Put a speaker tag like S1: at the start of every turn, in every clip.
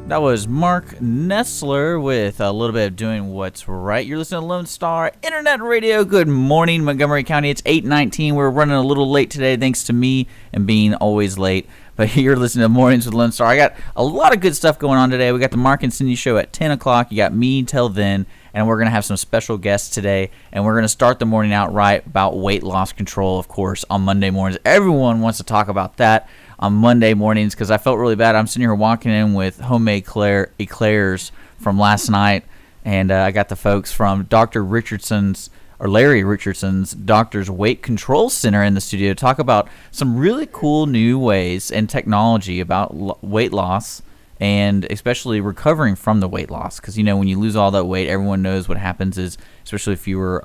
S1: That was Mark Nessler with a little bit of Doing What's Right. You're listening to Lone Star Internet Radio. Good morning, Montgomery County. It's 8:19. We're running a little late today thanks to me and being always late. But you're listening to Mornings with Lone Star. I got a lot of good stuff going on today. We got the Mark and Cindy show at 10 o'clock. You got me till then. And we're going to have some special guests today. And we're going to start the morning out right about weight loss control, of course, on Monday mornings. Everyone wants to talk about that on Monday mornings because I felt really bad. I'm sitting here walking in with homemade eclairs from last night, and I got the folks from Dr. Richardson's or Larry Richardson's Doctor's Weight Control Center in the studio to talk about some really cool new ways and technology about weight loss and especially recovering from the weight loss. Because, you know, when you lose all that weight, everyone knows what happens is, especially if you were,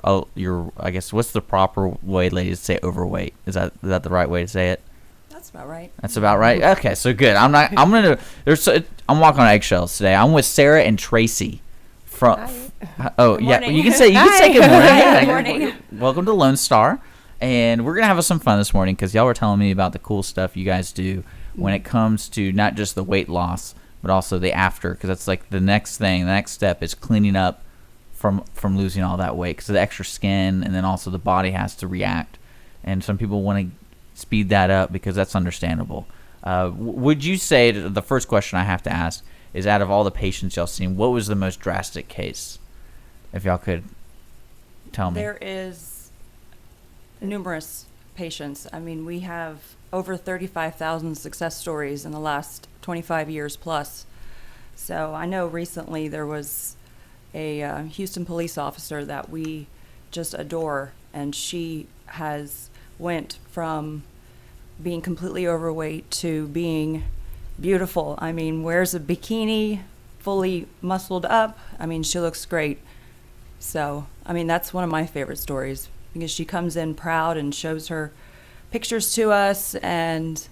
S1: I guess, what's the proper way, ladies, to say overweight? Is that the right way to say it?
S2: That's about right.
S1: That's about right. Okay, so good. I'm walking on eggshells today. I'm with Sarah and Traci from.
S2: Good
S1: yeah,
S2: morning.
S1: you can say good morning.
S2: Good morning.
S1: Welcome to Lone Star, and we're gonna have some fun this morning because y'all were telling me about the cool stuff you guys do when it comes to not just the weight loss but also the after, because that's like the next thing. The next step is cleaning up from losing all that weight because of the extra skin, and then also the body has to react, and some people want to speed that up because that's understandable. Would you say the first question I have to ask is, out of all the patients y'all seen, what was the most drastic case? If y'all could tell me.
S2: There is numerous patients. I mean, we have over 35,000 success stories in the last 25 years plus. So I know recently there was a Houston police officer that we just adore, and she has went from being completely overweight to being beautiful. I mean, wears a bikini, fully muscled up. I mean, she looks great. So, I mean, that's one of my favorite stories because she comes in proud and shows her pictures to us and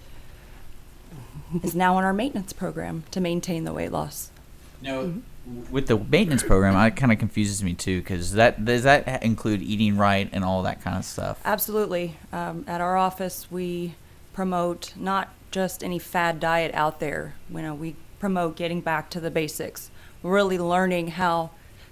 S2: is now on our maintenance program to maintain the weight loss.
S1: No. With the maintenance program, it kind of confuses me too, because does that include eating right and all that kind of stuff?
S2: Absolutely. At our office, we promote not just any fad diet out there. You know, we promote getting back to the basics, really learning how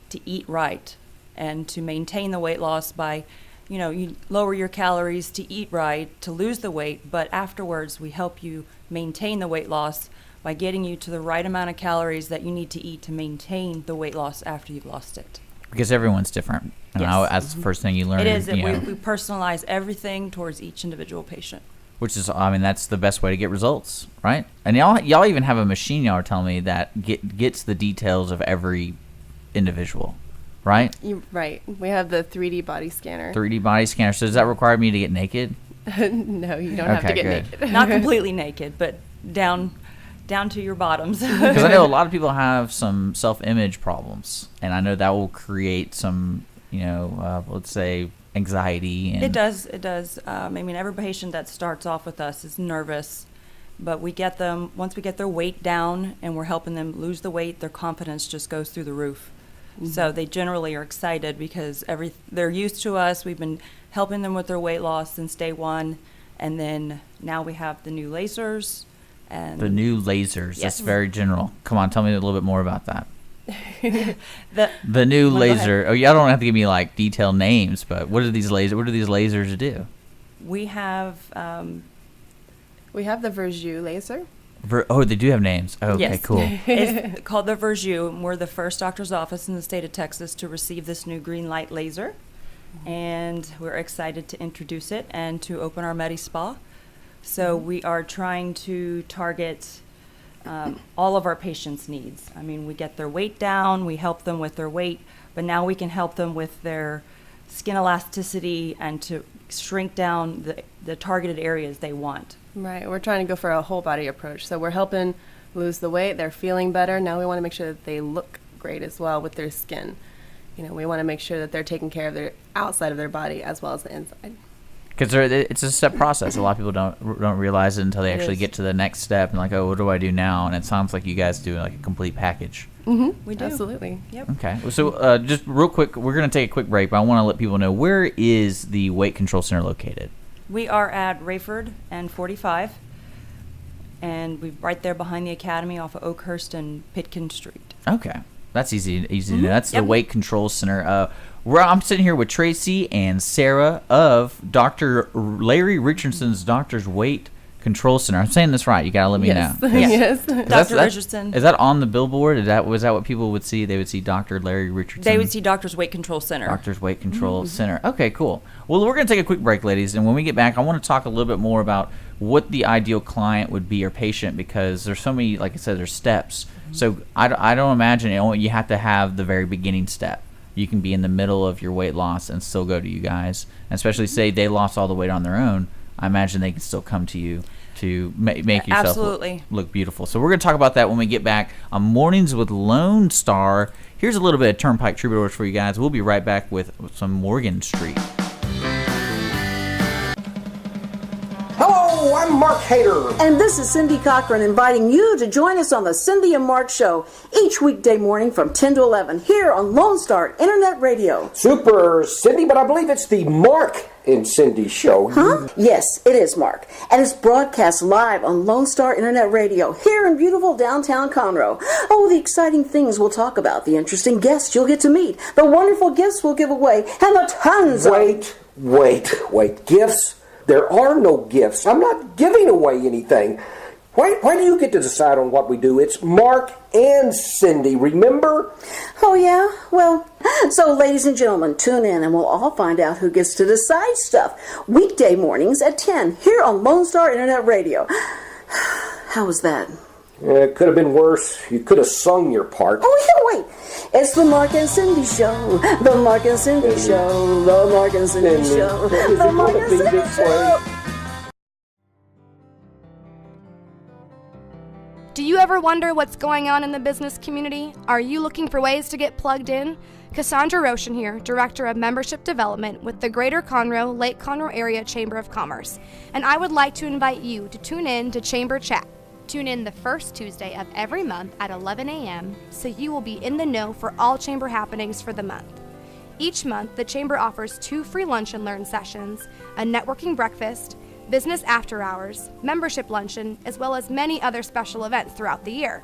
S2: to eat right and to maintain the weight loss by, you know, you lower your calories to eat right, to lose the weight, but afterwards we help you maintain the weight loss by getting you to the right amount of calories that you need to eat to maintain the weight loss after you've lost it.
S1: Because everyone's different. And
S2: Yes.
S1: that's the first thing you learn.
S2: It is. We personalize everything towards each individual patient.
S1: Which is, I mean, that's the best way to get results, right? And y'all even have a machine y'all are telling me that gets the details of every individual, right?
S3: Right. We have the 3D body scanner.
S1: 3D body scanner. So does that require me to get naked?
S3: No, you don't have to get
S1: good.
S3: naked.
S2: Not completely naked, but down to your bottoms.
S1: Because I know a lot of people have some self-image problems, and I know that will create some, let's say, anxiety. And
S2: It does. I mean, every patient that starts off with us is nervous, but we get them, once we get their weight down and we're helping them lose the weight, their confidence just goes through the roof. Mm-hmm. So they generally are excited because they're used to us. We've been helping them with their weight loss since day one, and then now we have the new lasers. And
S1: the new lasers.
S2: Yes.
S1: That's very general. Come on, tell me a little bit more about that.
S2: the
S1: new laser. Oh, y'all don't have to give me like detailed names, but what do these lasers do?
S2: We have
S3: the Verjus laser.
S1: They do have names. Oh, okay,
S2: yes.
S1: cool.
S2: It's called the Verjus, and we're the first doctor's office in the state of Texas to receive this new green light laser. And we're excited to introduce it and to open our Medi Spa. So we are trying to target all of our patients' needs. I mean, we get their weight down, we help them with their weight, but now we can help them with their skin elasticity and to shrink down the targeted areas they want.
S3: Right. We're trying to go for a whole body approach. So we're helping lose the weight. They're feeling better. Now we want to make sure that they look great as well with their skin. We want to make sure that they're taking care of their outside of their body as well as the inside.
S1: Because it's a step process. A lot of people don't realize it until they actually get to the next step and like, oh, what do I do now? And it sounds like you guys do like a complete package.
S3: Mm-hmm.
S2: We do.
S3: Absolutely.
S2: Yep.
S1: Okay. So just real quick, we're going to take a quick break, but I want to let people know, where is the Weight Control Center located?
S2: We are at Rayford and 45. and we're right there behind the academy off of Oakhurst and Pitkin Street.
S1: Okay. That's easy to know. That's the
S2: Yep.
S1: Weight Control Center. I'm sitting here with Traci and Sarah of Dr. Larry Richardson's Doctor's Weight Control Center. I'm saying this right. You gotta let me
S3: Yes.
S1: know.
S3: Yes.
S2: Dr. Richardson.
S1: Is that on the billboard? Was that what people would see? They would see Dr. Larry Richardson.
S2: They would see Doctor's Weight Control Center.
S1: Doctor's Weight Control Center. Okay, cool. Well, we're going to take a quick break, ladies, and when we get back, I want to talk a little bit more about what the ideal client would be or patient, because there's so many, like I said, there's steps. So I don't imagine you have to have the very beginning step. You can be in the middle of your weight loss and still go to you guys, and especially say they lost all the weight on their own. I imagine they can still come to you to make yourself look beautiful. So we're going to talk about that when we get back on Mornings with Lone Star. Here's a little bit of Turnpike Troubadours for you guys. We'll be right back with some Morgan Street.
S4: Hello, I'm Mark Hader.
S5: And this is Cindy Cochran inviting you to join us on the Cindy and Mark Show each weekday morning from 10 to 11 here on Lone Star Internet Radio.
S4: Super, Cindy, but I believe it's the Mark and Cindy Show.
S5: Huh? Yes, it is, Mark. And it's broadcast live on Lone Star Internet Radio here in beautiful downtown Conroe. Oh, the exciting things we'll talk about, the interesting guests you'll get to meet, the wonderful gifts we'll give away, and the tons
S4: Wait. Gifts? There are no gifts. I'm not giving away anything. Why do you get to decide on what we do? It's Mark and Cindy, remember?
S5: Oh, yeah? Well, so ladies and gentlemen, tune in and we'll all find out who gets to decide stuff. Weekday mornings at 10 here on Lone Star Internet Radio. How was that?
S4: It could have been worse. You could have sung your part.
S5: Oh, yeah, wait. It's the Mark and Cindy Show. The Mark and Cindy Show. The Mark and Cindy Show. The Mark and Cindy Show.
S6: Do you ever wonder what's going on in the business community? Are you looking for ways to get plugged in? Cassandra Roshan here, Director of Membership Development with the Greater Conroe, Lake Conroe Area Chamber of Commerce, and I would like to invite you to tune in to Chamber Chat. Tune in the first Tuesday of every month at 11 a.m. so you will be in the know for all Chamber happenings for the month. Each month, the Chamber offers 2 free lunch and learn sessions, a networking breakfast, business after hours, membership luncheon, as well as many other special events throughout the year.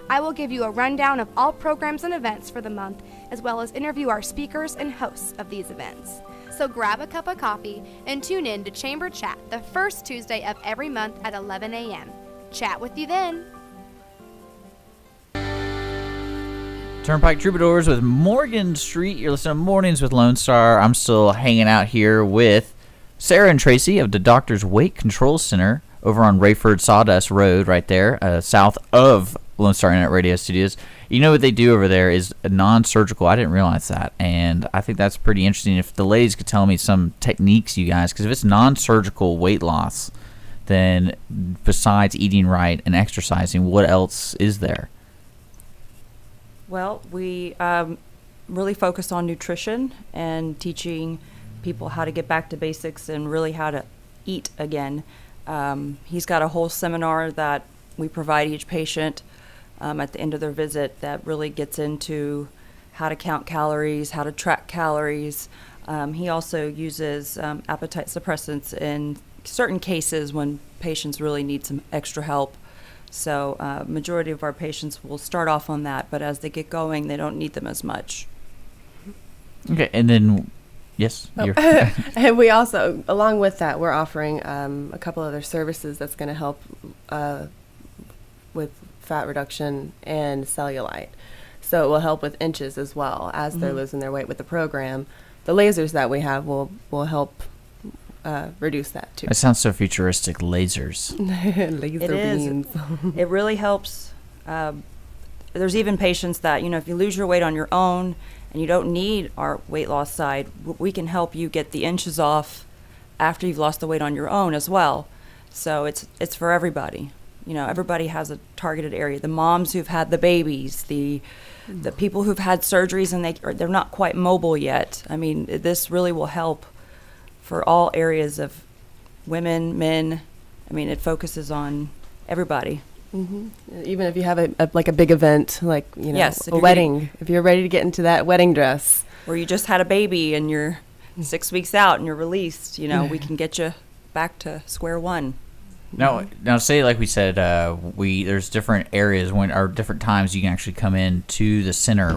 S6: I will give you a rundown of all programs and events for the month, as well as interview our speakers and hosts of these events. So grab a cup of coffee and tune in to Chamber Chat the first Tuesday of every month at 11 a.m. Chat with you then.
S1: Turnpike Troubadours with Morgan Street. You're listening to Mornings with Lone Star. I'm still hanging out here with Sarah and Traci of the Doctor's Weight Control Center over on Rayford Sawdust Road right there, south of Lone Star Internet Radio Studios. You know what they do over there is a non-surgical. I didn't realize that, and I think that's pretty interesting. If the ladies could tell me some techniques, you guys, because if it's non-surgical weight loss, then besides eating right and exercising, what else is there?
S2: Well, we really focus on nutrition and teaching people how to get back to basics and really how to eat again. He's got a whole seminar that we provide each patient at the end of their visit that really gets into how to count calories, how to track calories. He also uses appetite suppressants in certain cases when patients really need some extra help. So majority of our patients will start off on that, but as they get going, they don't need them as much.
S1: Okay, and then, yes?
S3: And we also, along with that, we're offering a couple other services that's going to help with fat reduction and cellulite. So it will help with inches as well as they're losing their weight with the program. The lasers that we have will help reduce that too.
S1: It sounds so futuristic, lasers.
S3: Laser beams.
S2: It really helps. There's even patients that, if you lose your weight on your own and you don't need our weight loss side, we can help you get the inches off after you've lost the weight on your own as well. So it's for everybody. Everybody has a targeted area. The moms who've had the babies, the people who've had surgeries and they're not quite mobile yet. I mean, this really will help for all areas of women, men. I mean, it focuses on everybody.
S3: Mm-hmm. Even if you have a big event, like
S2: Yes,
S3: a wedding, if you're ready to get into that wedding dress,
S2: or you just had a baby and you're 6 weeks out and you're released, we can get you back to square one.
S1: Now, say like we said, there's different areas or different times you can actually come in to the center.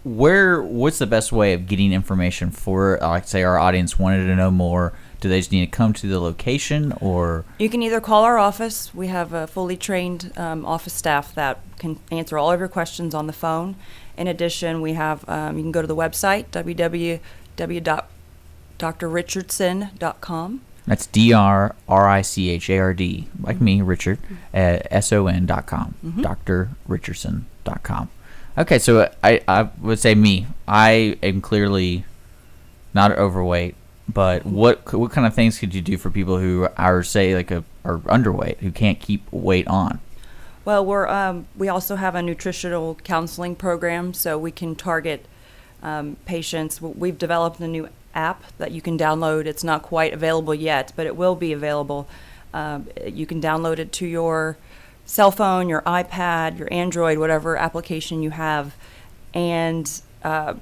S1: What's the best way of getting information for, like, say, our audience wanted to know more? Do they just need to come to the location, or
S2: You can either call our office. We have a fully trained office staff that can answer all of your questions on the phone. In addition, we have you can go to the website www.drrichardson.com.
S1: that's DRRICHARD, like me, Richard, SON.com, drrichardson.com. Okay, so I would say I am clearly not overweight, but what kind of things could you do for people who are, say, are underweight, who can't keep weight on?
S2: Well, we also have a nutritional counseling program, so we can target patients. We've developed a new app that you can download. It's not quite available yet, but it will be available. You can download it to your cell phone, your iPad, your Android, whatever application you have, and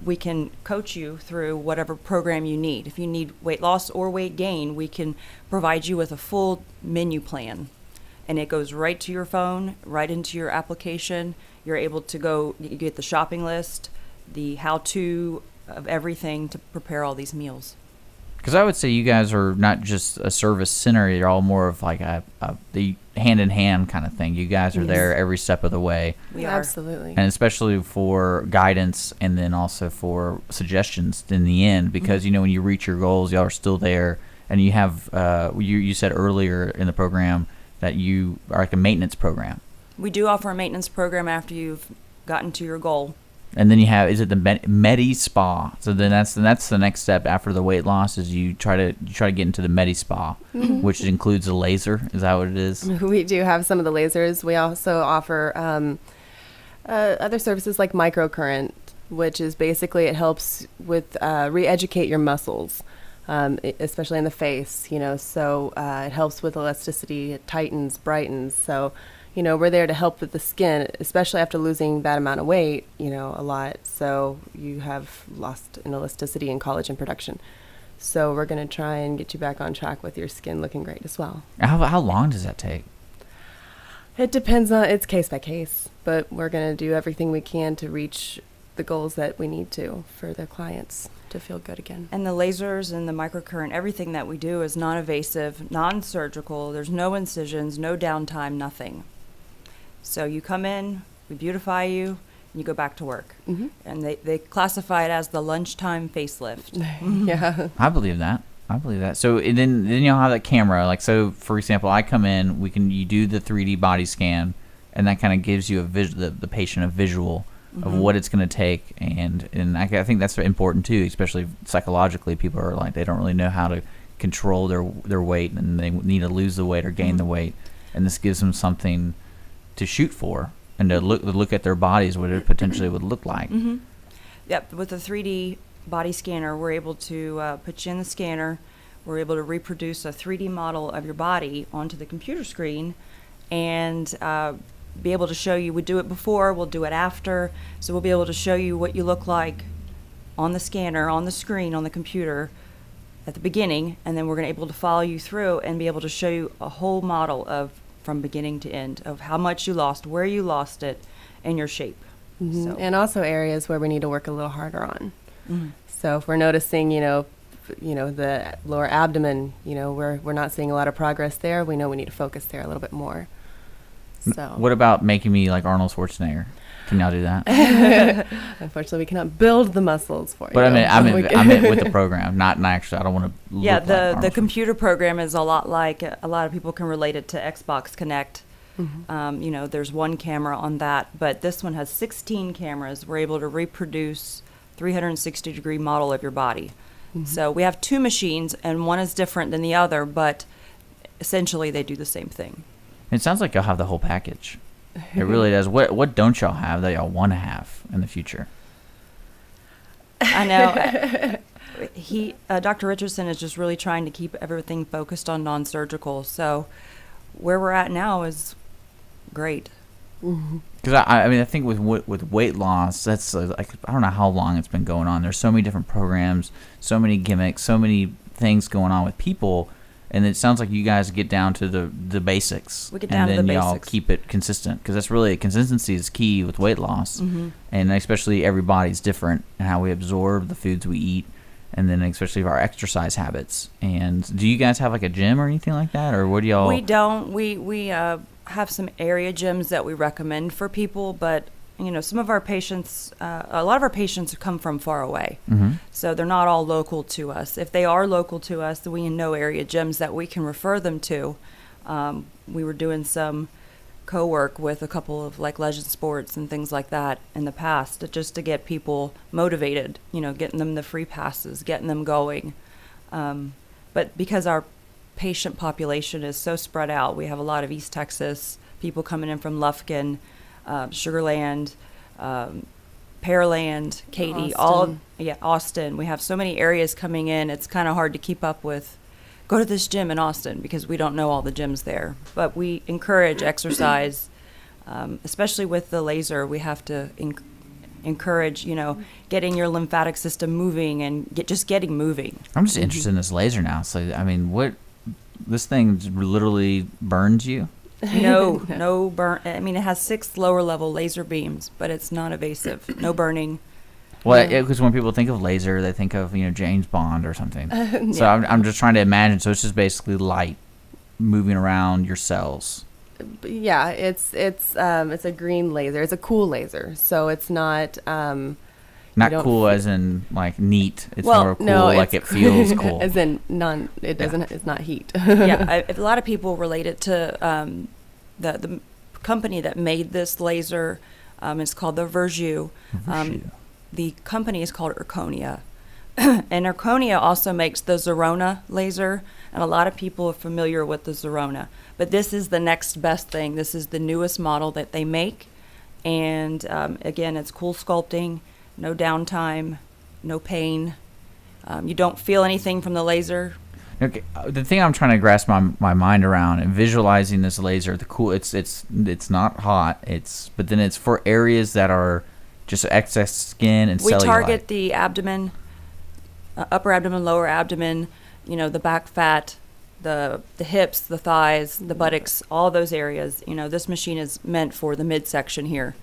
S2: we can coach you through whatever program you need. If you need weight loss or weight gain, we can provide you with a full menu plan. And it goes right to your phone, right into your application. You're able to you get the shopping list, the how-to of everything to prepare all these meals.
S1: Because I would say you guys are not just a service center, you're all more of like the hand-in-hand kind of thing. You guys are there every step of the way.
S2: We are.
S3: Absolutely.
S1: And especially for guidance, and then also for suggestions in the end, because when you reach your goals, y'all are still there. And you have you said earlier in the program that you are like a maintenance program.
S2: We do offer a maintenance program after you've gotten to your goal.
S1: And then you have, is it the Medi Spa? So then that's the next step after the weight loss, is you try to get into the Medi Spa, which includes a laser. Is that what it is?
S3: We do have some of the lasers. We also offer other services like microcurrent, which is basically, it helps with re-educate your muscles, especially in the face, so it helps with elasticity, it tightens, brightens. So, we're there to help with the skin, especially after losing that amount of weight, a lot. So you have lost an elasticity and collagen production. So we're going to try and get you back on track with your skin looking great as well.
S1: How long does that take?
S3: It depends on, it's case by case, but we're going to do everything we can to reach the goals that we need to for the clients to feel good again.
S2: And the lasers and the microcurrent, everything that we do is non-invasive, non-surgical. There's no incisions, no downtime, nothing. So you come in, we beautify you, and you go back to work. Mm-hmm. And they classify it as the lunchtime facelift.
S3: Yeah.
S1: I believe that. So and then you'll have that camera. Like, so for example, I come in, you do the 3D body scan, and that kind of gives you the patient a visual of what it's going to take. And I think that's important too, especially psychologically. People are like, they don't really know how to control their weight, and they need to lose the weight or gain the weight. And this gives them something to shoot for, and to look at their bodies, what it potentially would look like.
S2: Mm-hmm. Yep, with the 3D body scanner, we're able to put you in the scanner. We're able to reproduce a 3D model of your body onto the computer screen, and be able to show you. We do it before, we'll do it after, so we'll be able to show you what you look like on the scanner, on the screen, on the computer at the beginning, and then we're going to be able to follow you through and be able to show you a whole model from beginning to end of how much you lost, where you lost it, and your shape.
S3: Mm-hmm.
S2: So.
S3: And also areas where we need to work a little harder on. Mm-hmm. So if we're noticing, the lower abdomen, we're not seeing a lot of progress there, we know we need to focus there a little bit more. So
S1: what about making me like Arnold Schwarzenegger? Can y'all do that?
S3: Unfortunately, we cannot build the muscles for you.
S1: But I mean with the program, not actually. I don't want to.
S2: Yeah, the computer program is a lot like, a lot of people can relate it to Xbox Connect. Mm-hmm. There's one camera on that, but this one has 16 cameras. We're able to reproduce 360-degree model of your body. Mm-hmm. So we have two machines, and one is different than the other, but essentially they do the same thing.
S1: It sounds like y'all have the whole package. It really does. What don't y'all have that y'all want to have in the future?
S2: I know. Dr. Richardson is just really trying to keep everything focused on non-surgical. So where we're at now is great.
S1: Because I think with weight loss, that's like, I don't know how long it's been going on. There's so many different programs, so many gimmicks, so many things going on with people. And it sounds like you guys get down to the basics.
S2: We get down to the
S1: and then y'all
S2: basics.
S1: keep it consistent, because that's really, consistency is key with weight loss. And especially everybody's different and how we absorb the foods we eat, and then especially our exercise habits. And do you guys have like a gym or anything like that, or what do y'all?
S2: We don't. We have some area gyms that we recommend for people, but some of our patients, a lot of our patients come from far away, so they're not all local to us. If they are local to us, we know area gyms that we can refer them to. We were doing some co-work with a couple of like Legend Sports and things like that in the past, just to get people motivated, getting them the free passes, getting them going. But because our patient population is so spread out, we have a lot of East Texas people coming in from Lufkin, Sugar Land, Pearland, Katy, Austin. We have so many areas coming in. It's kind of hard to keep up with. Go to this gym in Austin, because we don't know all the gyms there. But we encourage exercise, especially with the laser. We have to encourage, getting your lymphatic system moving and getting moving.
S1: I'm just interested in this laser now. So I mean, this thing literally burns you?
S2: No burn. I mean, it has 6 lower level laser beams, but it's non-invasive. No burning.
S1: Well, because when people think of laser, they think of James Bond or something. So I'm just trying to imagine. So it's just basically light moving around your cells.
S3: Yeah, it's a green laser. It's a cool laser, so it's not.
S1: Not cool as in like neat. It's more cool,
S3: no,
S1: like it feels cool.
S3: As in it doesn't. It's not heat.
S2: A lot of people relate it to the company that made this laser. It's called the Verju. The company is called Erconia. And Erconia also makes the Zerona laser, and a lot of people are familiar with the Zerona. But this is the next best thing. This is the newest model that they make. And again, it's cool sculpting, no downtime, no pain. You don't feel anything from the laser.
S1: Okay, the thing I'm trying to grasp my mind around and visualizing this laser, it's not hot. But then it's for areas that are just excess skin and cellulite.
S2: We target the abdomen, upper abdomen, lower abdomen, the back fat, the hips, the thighs, the buttocks, all those areas. This machine is meant for the midsection here.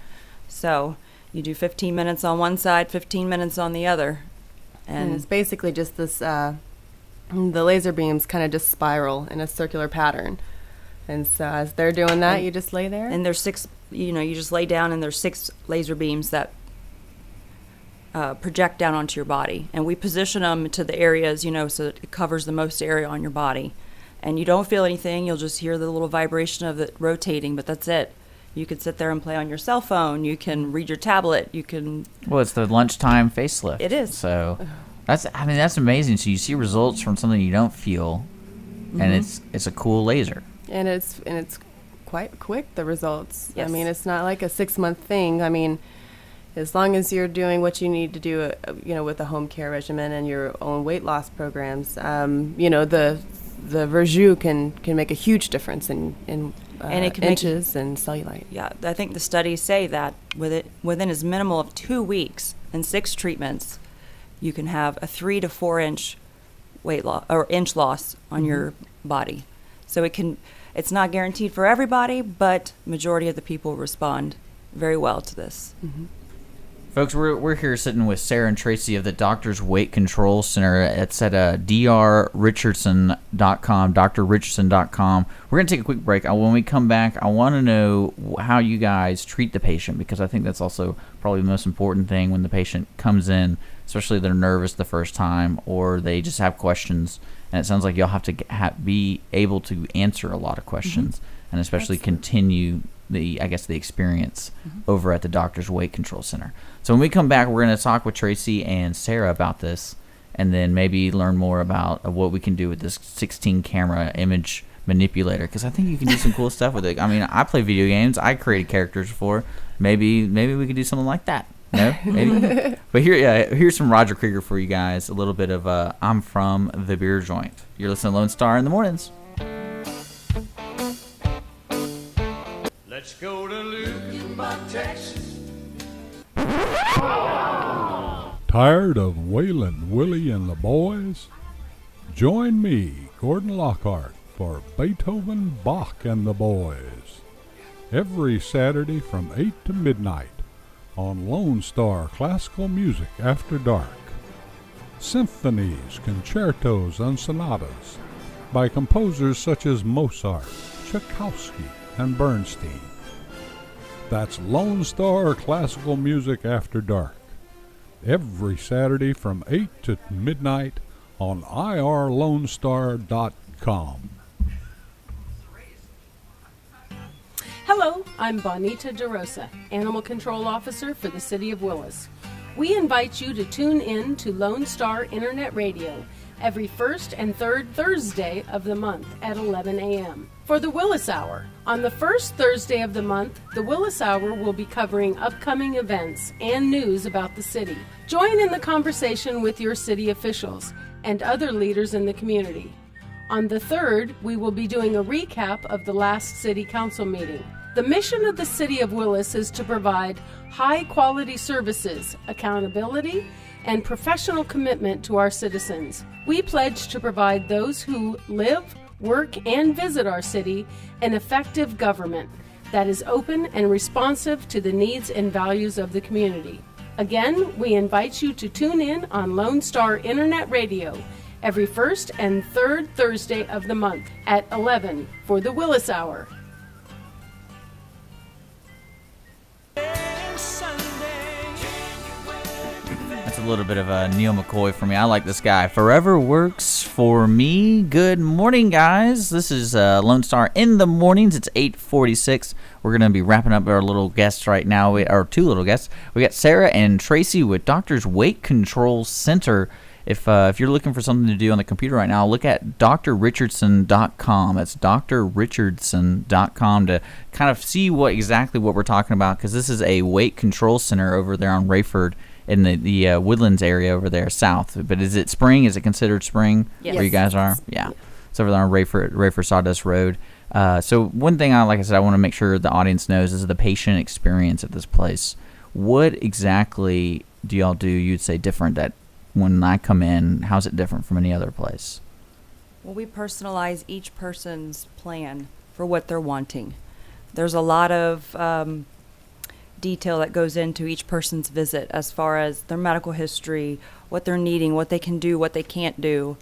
S2: So you do 15 minutes on one side, 15 minutes on the other.
S3: And it's basically just this, the laser beams kind of just spiral in a circular pattern. And so as they're doing that, you just lay there.
S2: And there's 6, you just lay down, and there's 6 laser beams that project down onto your body. And we position them to the areas, so that it covers the most area on your body. And you don't feel anything. You'll just hear the little vibration of it rotating, but that's it. You can sit there and play on your cell phone. You can read your tablet. You can...
S1: Well, it's the lunchtime facelift.
S2: It is.
S1: So that's amazing. So you see results from something you don't feel, and it's a cool laser. And
S3: it's quite quick, the results.
S2: Yes.
S3: I mean, it's not like a 6-month thing. I mean, as long as you're doing what you need to do, with a home care regimen and your own weight loss programs, the Verju can make a huge difference in and it can inches and cellulite.
S2: Yeah, I think the studies say that within as minimal of 2 weeks and 6 treatments, you can have a 3 to 4 inch weight loss or inch loss on your body. So it's not guaranteed for everybody, but majority of the people respond very well to this.
S1: Folks, we're here sitting with Sarah and Traci of the Doctor's Weight Control Center. It's at drrichardson.com, drrichardson.com. We're going to take a quick break. When we come back, I want to know how you guys treat the patient, because I think that's also probably the most important thing when the patient comes in, especially if they're nervous the first time or they just have questions. And it sounds like you'll have to be able to answer a lot of questions and especially continue the experience over at the Doctor's Weight Control Center. So when we come back, we're going to talk with Traci and Sarah about this, and then maybe learn more about what we can do with this 16 camera image manipulator, because I think you can do some cool stuff with it. I mean, I play video games. I created characters before. Maybe we could do something like that. No? Maybe? But here's some Roger Krieger for you guys. A little bit of I'm From the Beer Joint. You're listening to Lone Star in the Mornings.
S7: Let's go to Lukenbach, Texas.
S8: Tired of Waylon Willie and the boys? Join me, Gordon Lockhart, for Beethoven, Bach, and the Boys. Every Saturday from 8 to midnight on Lone Star Classical Music After Dark. Symphonies, concertos, and sonatas by composers such as Mozart, Tchaikovsky, and Bernstein. That's Lone Star Classical Music After Dark. Every Saturday from 8 to midnight on irlonestar.com.
S9: Hello, I'm Bonita DeRosa, Animal Control Officer for the City of Willis. We invite you to tune in to Lone Star Internet Radio every first and third Thursday of the month at 11 a.m. for the Willis Hour. On the first Thursday of the month, the Willis Hour will be covering upcoming events and news about the city. Join in the conversation with your city officials and other leaders in the community. On the third, we will be doing a recap of the last City Council meeting. The mission of the City of Willis is to provide high-quality services, accountability, and professional commitment to our citizens. We pledge to provide those who live, work, and visit our city an effective government that is open and responsive to the needs and values of the community. Again, we invite you to tune in on Lone Star Internet Radio every first and third Thursday of the month at 11 for the Willis Hour.
S1: That's a little bit of a Neil McCoy for me. I like this guy. Forever works for me. Good morning, guys. This is Lone Star in the mornings. It's 8:46. We're going to be wrapping up our little guests right now. Our two little guests. We got Sarah and Traci with Doctor's Weight Control Center. If you're looking for something to do on the computer right now, look at drrichardson.com. That's drrichardson.com to kind of see exactly what we're talking about, because this is a weight control center over there on Rayford in the Woodlands area over there south. But is it spring? Is it considered spring?
S2: Yes.
S1: Where you guys are? Yeah. It's over there on Rayford Sawdust Road. So one thing, like I said, I want to make sure the audience knows is the patient experience at this place. What exactly do y'all do, you'd say, different that when I come in, how's it different from any other place?
S2: Well, we personalize each person's plan for what they're wanting. There's a lot of detail that goes into each person's visit as far as their medical history, what they're needing, what they can do, what they can't do.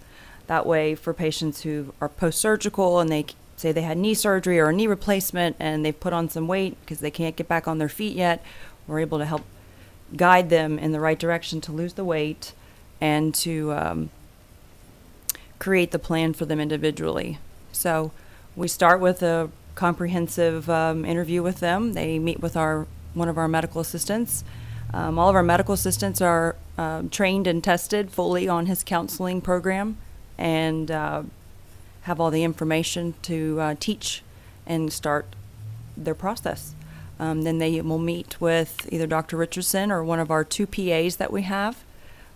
S2: That way, for patients who are post-surgical and they say they had knee surgery or a knee replacement and they've put on some weight because they can't get back on their feet yet, we're able to help guide them in the right direction to lose the weight and to create the plan for them individually. So we start with a comprehensive interview with them. They meet with one of our medical assistants. All of our medical assistants are trained and tested fully on his counseling program and have all the information to teach and start their process. Then they will meet with either Dr. Richardson or one of our two PAs that we have.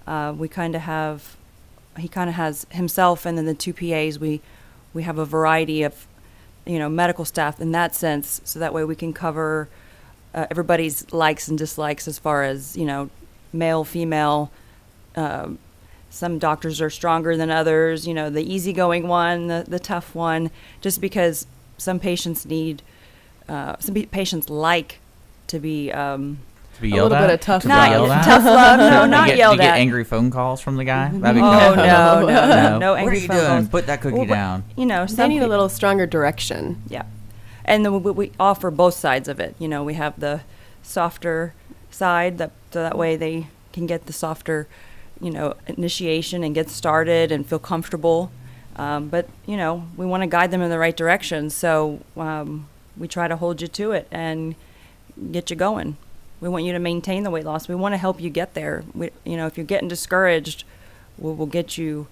S2: He kind of has himself, and then the two PAs. We have a variety of, medical staff in that sense, so that way we can cover everybody's likes and dislikes as far as, male, female. Some doctors are stronger than others, the easygoing one, the tough one, just because some patients like to be
S1: yelled
S3: little
S1: at?
S3: bit of tough
S2: not
S3: love.
S2: tough love, no, not
S1: do you
S2: yelled
S1: get
S2: at.
S1: angry phone calls from the guy? That'd be
S2: Oh,
S1: cool.
S2: no
S1: What are
S2: angry
S1: you
S2: phone
S1: doing?
S2: calls.
S1: Put that cookie down.
S3: They
S2: Some
S3: need a little stronger direction.
S2: Yeah. And then we offer both sides of it. We have the softer side so that way they can get the softer, initiation and get started and feel comfortable. But, we want to guide them in the right direction. So we try to hold you to it and get you going. We want you to maintain the weight loss. We want to help you get there. If you're getting discouraged, we'll get you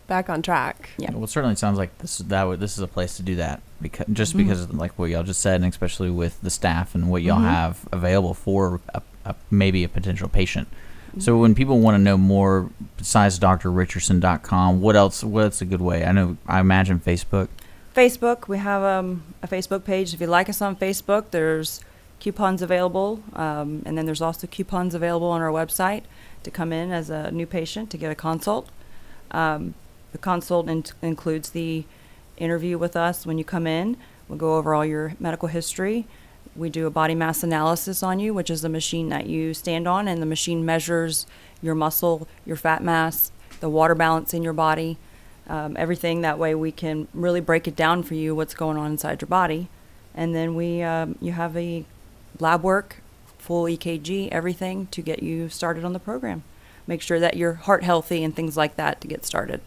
S3: Back on track.
S2: Yeah.
S1: Well, it certainly sounds like this is a place to do that, because like what y'all just said, and especially with the staff and what y'all have available for maybe a potential patient. So when people want to know more besides drrichardson.com, what's a good way? I imagine Facebook.
S2: Facebook, we have a Facebook page. If you like us on Facebook, there's coupons available, and then there's also coupons available on our website to come in as a new patient to get a consult. The consult includes the interview with us when you come in. We'll go over all your medical history. We do a body mass analysis on you, which is the machine that you stand on, and the machine measures your muscle, your fat mass, the water balance in your body, everything. That way we can really break it down for you, what's going on inside your body. And then you have a lab work, full EKG, everything to get you started on the program. Make sure that you're heart healthy and things like that to get started.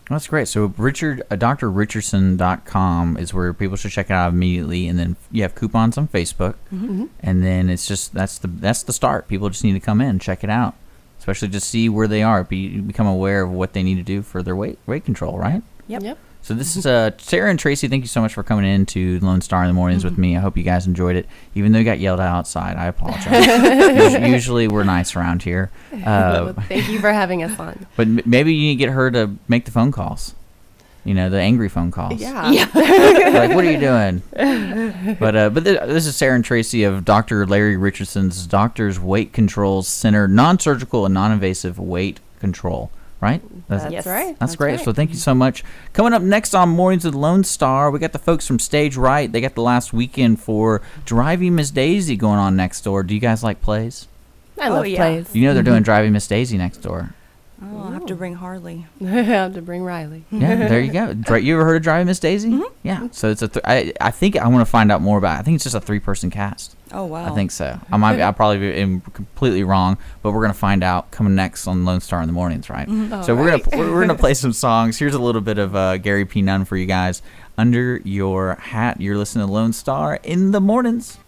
S1: That's great. So drrichardson.com is where people should check it out immediately, and then you have coupons on Facebook, and then it's just that's the start. People just need to come in, check it out, especially to see where they are, become aware of what they need to do for their weight control, right?
S3: Yep.
S1: So this is Sarah and Traci. Thank you so much for coming in to Lone Star in the Mornings with me. I hope you guys enjoyed it, even though you got yelled at outside. I apologize. Usually we're nice around here.
S3: Well, thank you for having us on.
S1: But maybe you need to get her to make the phone calls. The angry phone calls.
S3: Yeah.
S1: Like, what are you doing? But this is Sarah and Traci of Dr. Larry Richardson's Doctor's Weight Control Center, non-surgical and non-invasive weight control. Right?
S3: That's right.
S1: That's great. So thank you so much. Coming up next on Mornings with Lone Star, we got the folks from Stage Right. They got the last weekend for Driving Miss Daisy going on next door. Do you guys like plays?
S3: I love plays.
S1: They're doing Driving Miss Daisy next door.
S2: Oh, I'll have to bring Harley.
S3: I have to bring Riley.
S1: Yeah, there you go. You ever heard of Driving Miss Daisy? Yeah. So it's I think I want to find out more about it. I think it's just a 3-person cast.
S2: Oh, wow.
S1: I think so. I probably am completely wrong, but we're gonna find out coming next on Lone Star in the Mornings, right? So we're gonna play some songs. Here's a little bit of Gary P. Nunn for you guys. Under Your Hat. You're listening to Lone Star in the Mornings.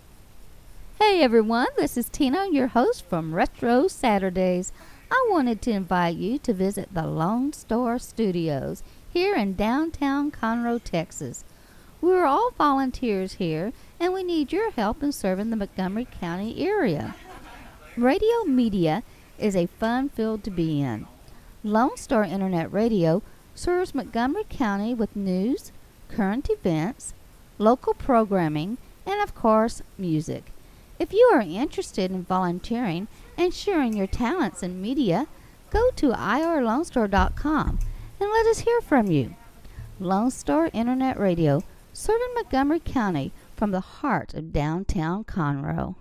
S10: Hey everyone, this is Tina, your host from Retro Saturdays. I wanted to invite you to visit the Lone Star Studios here in downtown Conroe, Texas. We're all volunteers here, and we need your help in serving the Montgomery County area. Radio media is a fun field to be in. Lone Star Internet Radio serves Montgomery County with news, current events, local programming, and of course, music. If you are interested in volunteering and sharing your talents in media, go to irlonestar.com and let us hear from you. Lone Star Internet Radio, serving Montgomery County from the heart of downtown Conroe.